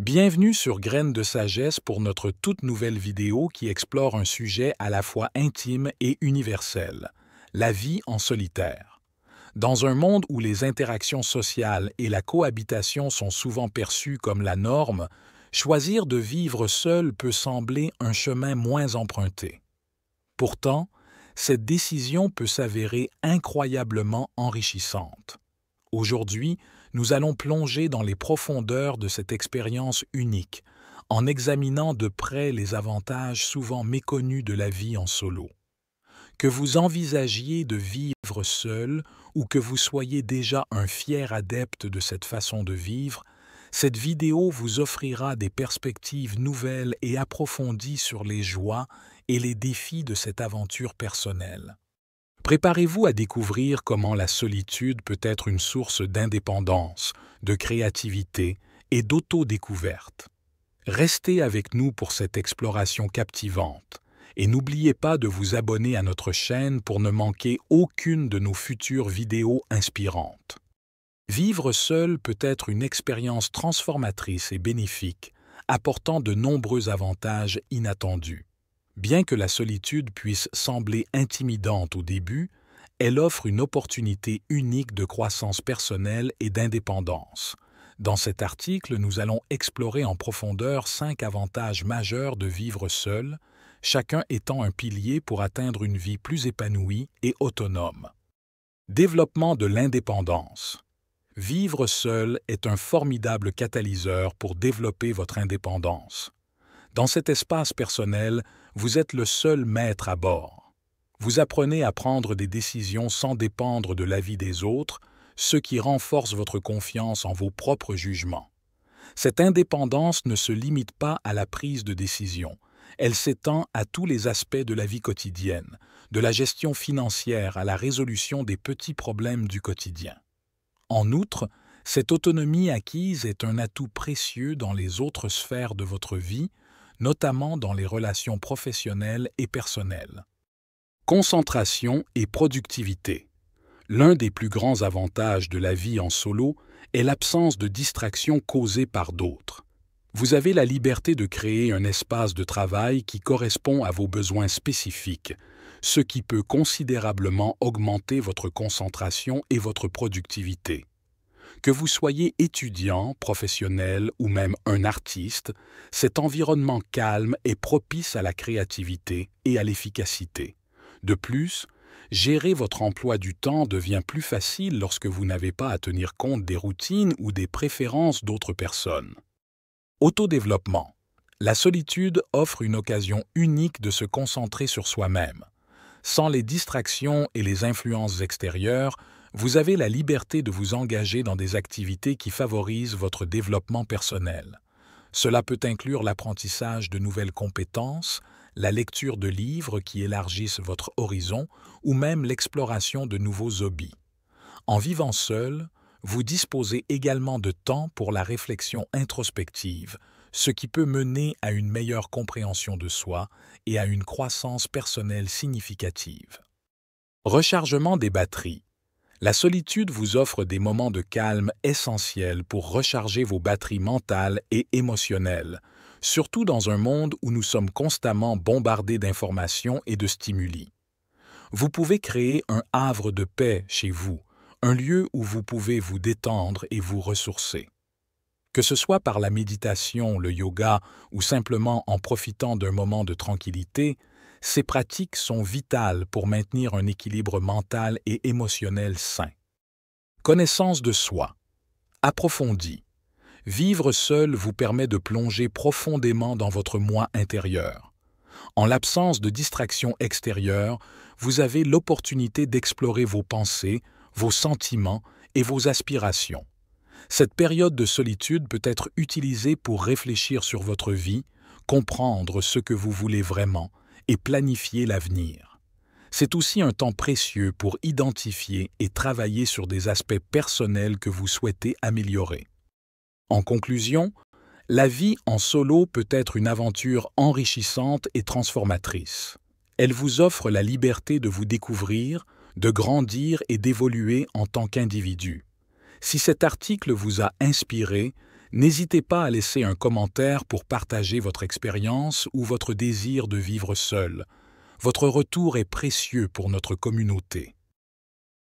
Bienvenue sur Graines de sagesse pour notre toute nouvelle vidéo qui explore un sujet à la fois intime et universel, la vie en solitaire. Dans un monde où les interactions sociales et la cohabitation sont souvent perçues comme la norme, choisir de vivre seul peut sembler un chemin moins emprunté. Pourtant, cette décision peut s'avérer incroyablement enrichissante. Aujourd'hui, nous allons plonger dans les profondeurs de cette expérience unique, en examinant de près les avantages souvent méconnus de la vie en solo. Que vous envisagiez de vivre seul ou que vous soyez déjà un fier adepte de cette façon de vivre, cette vidéo vous offrira des perspectives nouvelles et approfondies sur les joies et les défis de cette aventure personnelle. Préparez-vous à découvrir comment la solitude peut être une source d'indépendance, de créativité et d'auto-découverte. Restez avec nous pour cette exploration captivante et n'oubliez pas de vous abonner à notre chaîne pour ne manquer aucune de nos futures vidéos inspirantes. Vivre seul peut être une expérience transformatrice et bénéfique, apportant de nombreux avantages inattendus. Bien que la solitude puisse sembler intimidante au début, elle offre une opportunité unique de croissance personnelle et d'indépendance. Dans cet article, nous allons explorer en profondeur 5 avantages majeurs de vivre seul, chacun étant un pilier pour atteindre une vie plus épanouie et autonome. Développement de l'indépendance. Vivre seul est un formidable catalyseur pour développer votre indépendance. Dans cet espace personnel, vous êtes le seul maître à bord. Vous apprenez à prendre des décisions sans dépendre de l'avis des autres, ce qui renforce votre confiance en vos propres jugements. Cette indépendance ne se limite pas à la prise de décision. Elle s'étend à tous les aspects de la vie quotidienne, de la gestion financière à la résolution des petits problèmes du quotidien. En outre, cette autonomie acquise est un atout précieux dans les autres sphères de votre vie, notamment dans les relations professionnelles et personnelles. Concentration et productivité. L'un des plus grands avantages de la vie en solo est l'absence de distraction causée par d'autres. Vous avez la liberté de créer un espace de travail qui correspond à vos besoins spécifiques, ce qui peut considérablement augmenter votre concentration et votre productivité. Que vous soyez étudiant, professionnel ou même un artiste, cet environnement calme est propice à la créativité et à l'efficacité. De plus, gérer votre emploi du temps devient plus facile lorsque vous n'avez pas à tenir compte des routines ou des préférences d'autres personnes. Autodéveloppement. La solitude offre une occasion unique de se concentrer sur soi-même. Sans les distractions et les influences extérieures, vous avez la liberté de vous engager dans des activités qui favorisent votre développement personnel. Cela peut inclure l'apprentissage de nouvelles compétences, la lecture de livres qui élargissent votre horizon ou même l'exploration de nouveaux hobbies. En vivant seul, vous disposez également de temps pour la réflexion introspective, ce qui peut mener à une meilleure compréhension de soi et à une croissance personnelle significative. Rechargement des batteries. La solitude vous offre des moments de calme essentiels pour recharger vos batteries mentales et émotionnelles, surtout dans un monde où nous sommes constamment bombardés d'informations et de stimuli. Vous pouvez créer un havre de paix chez vous, un lieu où vous pouvez vous détendre et vous ressourcer. Que ce soit par la méditation, le yoga ou simplement en profitant d'un moment de tranquillité, ces pratiques sont vitales pour maintenir un équilibre mental et émotionnel sain. Connaissance de soi. Approfondie. Vivre seul vous permet de plonger profondément dans votre moi intérieur. En l'absence de distractions extérieures, vous avez l'opportunité d'explorer vos pensées, vos sentiments et vos aspirations. Cette période de solitude peut être utilisée pour réfléchir sur votre vie, comprendre ce que vous voulez vraiment et planifier l'avenir. C'est aussi un temps précieux pour identifier et travailler sur des aspects personnels que vous souhaitez améliorer. En conclusion, la vie en solo peut être une aventure enrichissante et transformatrice. Elle vous offre la liberté de vous découvrir, de grandir et d'évoluer en tant qu'individu. Si cet article vous a inspiré, N'hésitez pas à laisser un commentaire pour partager votre expérience ou votre désir de vivre seul. Votre retour est précieux pour notre communauté.